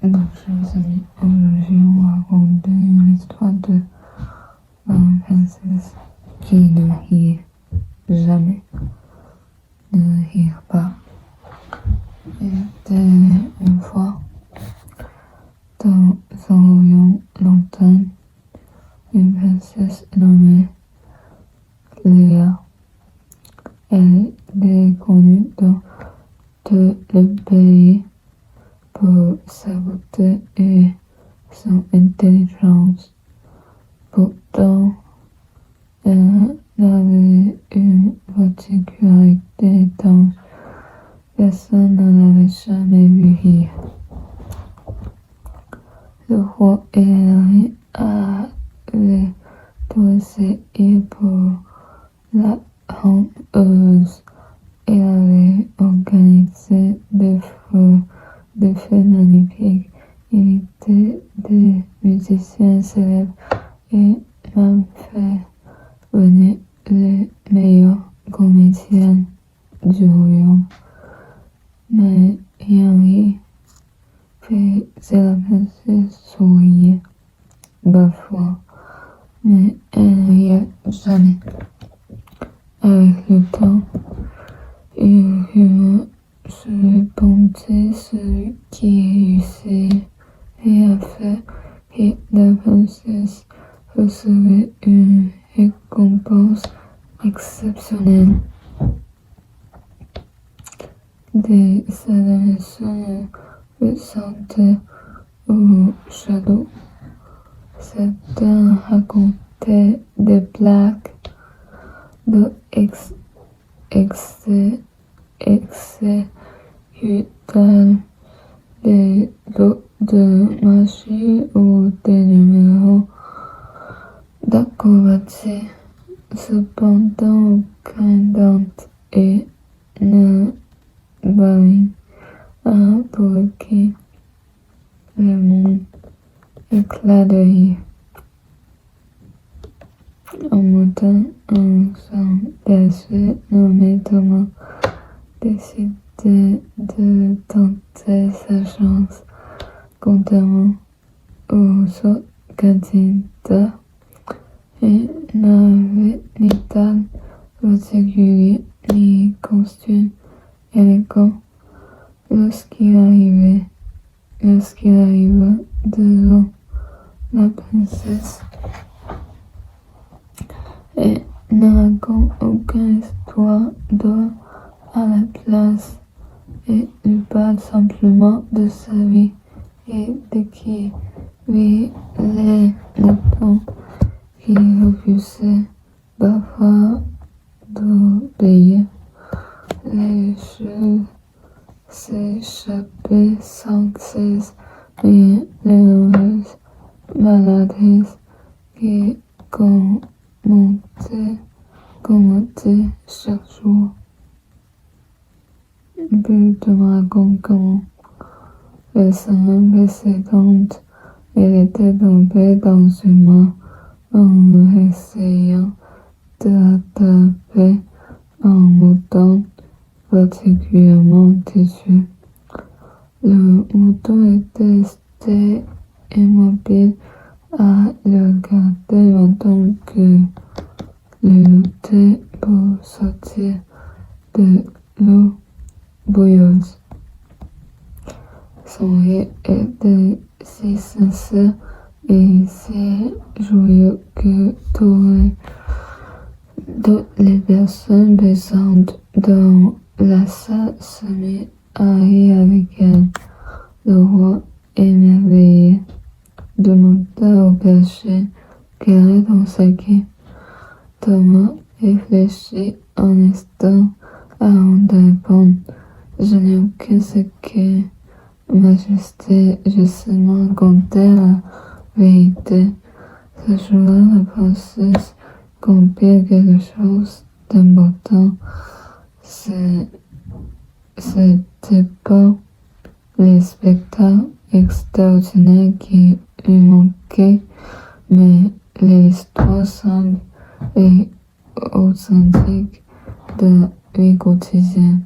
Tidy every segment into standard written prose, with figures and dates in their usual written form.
Donc, chers amis, aujourd'hui on va raconter l'histoire de la princesse qui ne rit jamais, ne rit pas. Il était une fois, dans un royaume lointain, une princesse nommée Léa. Elle est connue dans tout le pays pour sa beauté et son intelligence. Pourtant, elle avait une particularité étrange. Personne ne l'avait jamais vu rire. Le roi et la reine avaient tout essayé pour la rendre heureuse. Il avait organisé des fêtes magnifiques, invité des musiciens célèbres et même fait venir les meilleurs comédiens du royaume. Mais Henri faisait la princesse sourire parfois, mais elle ne riait jamais. Avec le temps, une rumeur se répandait, celui qui réussit et a fait que la princesse recevait une récompense exceptionnelle. Des célébrations ressortaient au château. Certains racontaient des blagues, d'autres exécutaient des lots de magie ou des numéros d'acrobatie. Cependant, aucun d'entre eux ne parvint à provoquer le monde éclat de rire. Un matin, un sang perçu nommé Thomas décidait de tenter sa chance. Contrairement aux autres candidats, il n'avait ni talent particulier ni costume élégant. Lorsqu'il arriva devant la princesse, et ne raconte aucune histoire d'or à la place et lui parle simplement de sa vie et de qui lui les moutons qui refusaient parfois d'obéir. Les jeux s'échappaient sans cesse et les nombreuses maladresses qui commentaient chaque jour. Puis de me raconter comment la semaine précédente, elle était tombée dans une main en essayant d'attraper un mouton particulièrement têtu. Le mouton était resté immobile à le regarder pendant que il luttait pour sortir de l'eau bouilleuse. Son rire était si sincère et si joyeux que toutes les personnes présentes dans la salle se mirent à rire avec elle. Le roi, émerveillé, demanda au berger quel est ton secret. Thomas réfléchit un instant avant de répondre. Je n'ai aucun secret, Majesté, j'ai seulement raconté la vérité. Ce jour-là, la princesse comprit quelque chose d'important. C'était pas les spectacles extraordinaires qui lui manquaient, mais les histoires simples et authentiques de la vie quotidienne.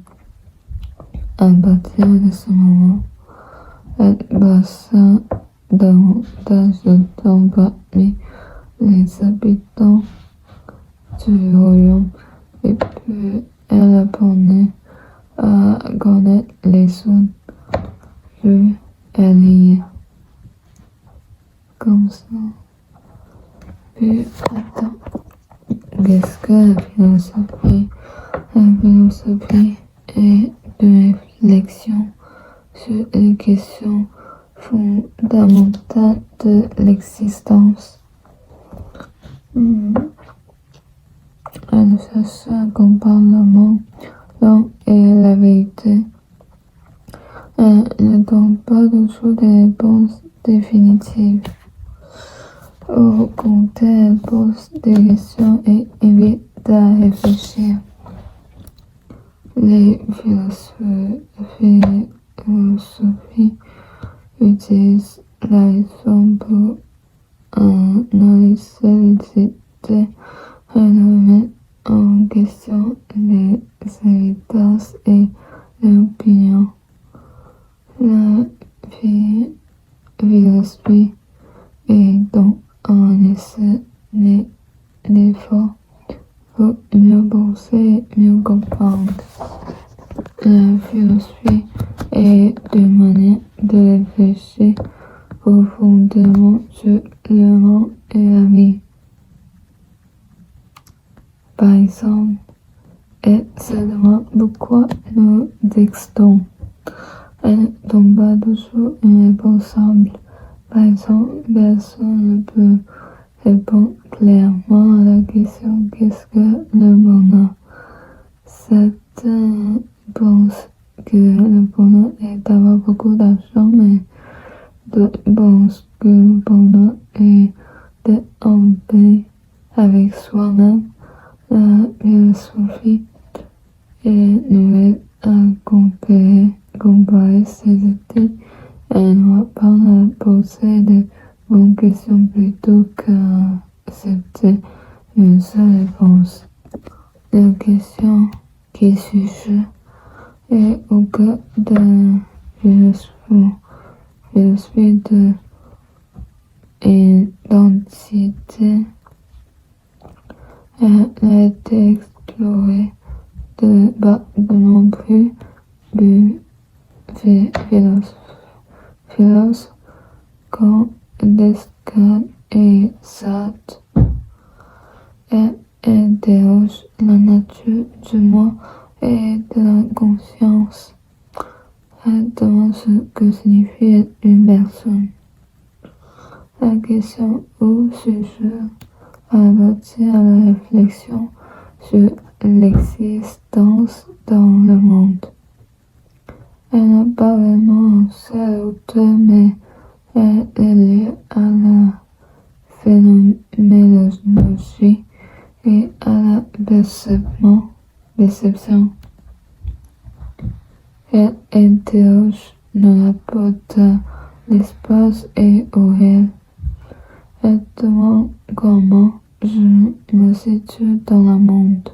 À partir de ce moment, Elle bassa davantage de temps parmi les habitants du royaume, et puis elle apprenait à connaître les autres, puis elle y comme ça. Puis, attends, qu'est-ce que la philosophie? La philosophie est une réflexion sur les questions fondamentales de l'existence. Elle cherche à comprendre le monde, l'homme et la vérité. Elle ne donne pas toujours des réponses définitives. Au contraire, elle pose des questions et invite à réfléchir. Les philosophies utilisent la raison pour analyser les idées, remettre en question les évidences et les opinions. La philosophie est donc un effort pour mieux penser et mieux comprendre. La philosophie est une manière de réfléchir profondément sur le monde et la vie. Par exemple, elle se demande pourquoi nous existons. Elle ne donne pas toujours une réponse simple. Par exemple, personne ne peut répondre clairement à la question qu'est-ce que le bonheur. Certains pensent que le bonheur est d'avoir beaucoup d'argent, mais d'autres pensent que le bonheur est d'être en paix avec soi-même. La philosophie est nouvelle à comparer ces idées. Elle nous apprend à poser de bonnes questions plutôt qu'à accepter une seule réponse. La question qui suis-je est au cœur de la philosophie de l'identité. Elle a été explorée par de nombreux philosophes comme Descartes et Sartre. Elle interroge la nature du moi et de la conscience. Elle demande ce que signifie être une personne. La question où suis-je appartient à la réflexion sur l'existence dans le monde. Elle n'a pas vraiment un seul auteur, mais elle est liée à la phénoménologie et à la perception. Elle interroge nos rapports à l'espace et au réel. Elle demande comment je me situe dans le monde.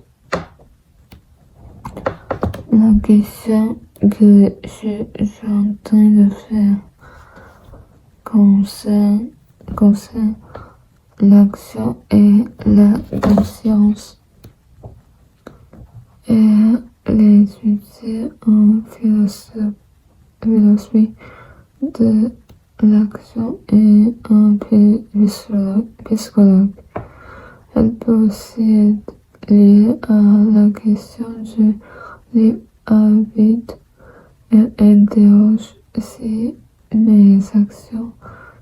La question que je suis en train de faire concerne l'action et la conscience. Elle étudie en philosophie de l'action et un psychologue. Elle peut aussi être liée à la question du libre arbitre. Elle interroge si mes actions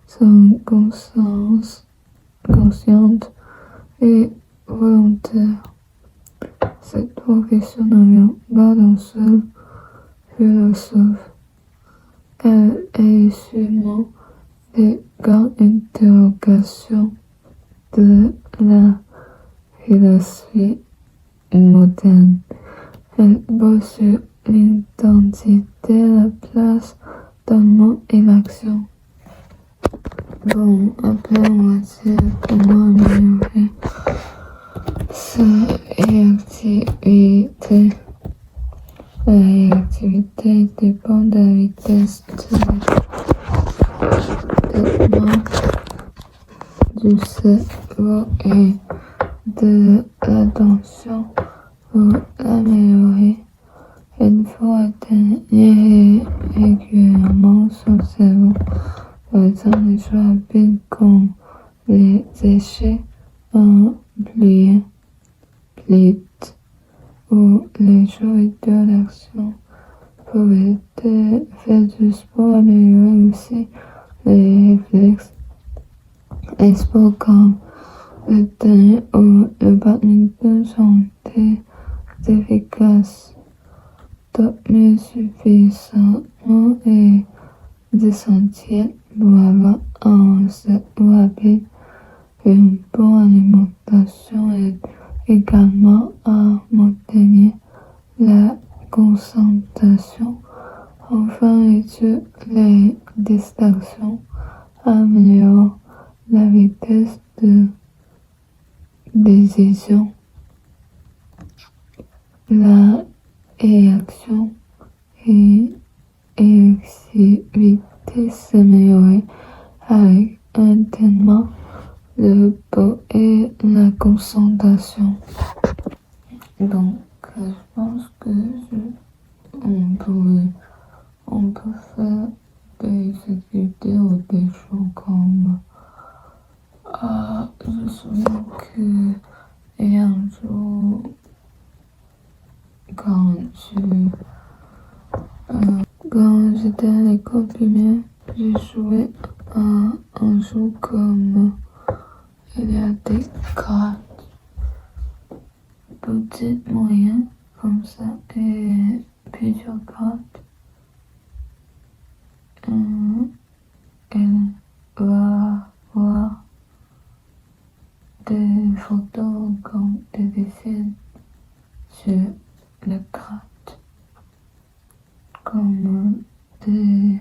sont conscientes et volontaires. Ces trois questions ne viennent pas d'un seul philosophe. Elle est sûrement des grandes interrogations de la philosophie moderne. Elle pose sur l'identité, la place dans le monde et l'action. Bon, après on va dire comment améliorer sa réactivité. La réactivité dépend de la vitesse de fonctionnement du cerveau et de l'attention pour l'améliorer. Il faut atteindre régulièrement son cerveau. Par exemple, les choix rapides comme les échecs en plié, plate ou les jeux de l'action. Pour faire du sport, améliorer aussi les réflexes. Les sports comme le tennis ou le badminton sont très efficaces. Dormir suffisamment et d'essentiel pour avoir un cerveau rapide. Une bonne alimentation aide également à maintenir la concentration. Enfin, réduire les distractions améliore la vitesse de décision, la réaction et l'exclusivité s'améliorer avec entraînement, le repos et la concentration. Donc, je pense que on peut faire des activités ou des choses comme je me souviens que et un jour quand j'étais à l'école primaire, j'ai joué à un jeu comme il y a des cartes petites, moyennes, comme ça, et plusieurs cartes. Elle va voir des photos comme des dessins sur les cartes, comme des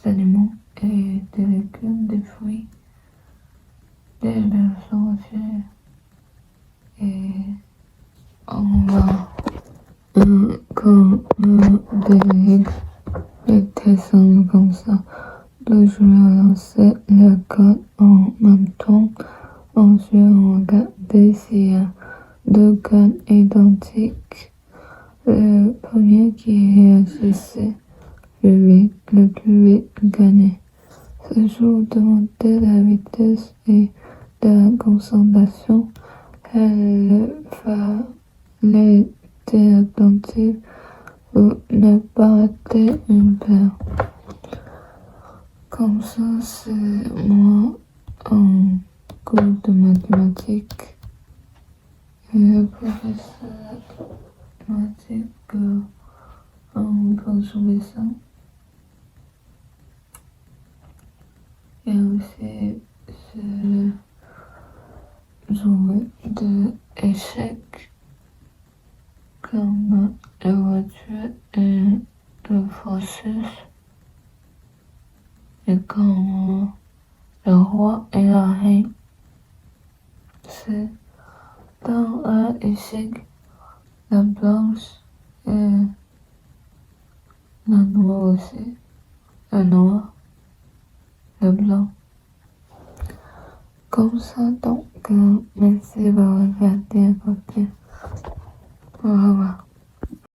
animaux et des légumes, des fruits, des personnes aussi. Et on va comme des règles et très simples comme ça. Le joueur lancer la carte en même temps. Ensuite, on regarde s'il y a deux cartes identiques. Le premier qui réagissait le plus vite gagnait. Ce jeu demandait la vitesse et de la concentration. Il fallait être attentif pour ne pas rater une paire. Comme ça, c'est moi en cours de mathématiques. Et le professeur m'a dit qu'on peut jouer ça. Et aussi, je jouais de échecs comme la voiture et le processus. Et comme le roi et la reine. C'est dans un échec, la blanche et la noire aussi. Le noir, le blanc. Comme ça, donc, merci d'avoir regardé à côté. Au revoir.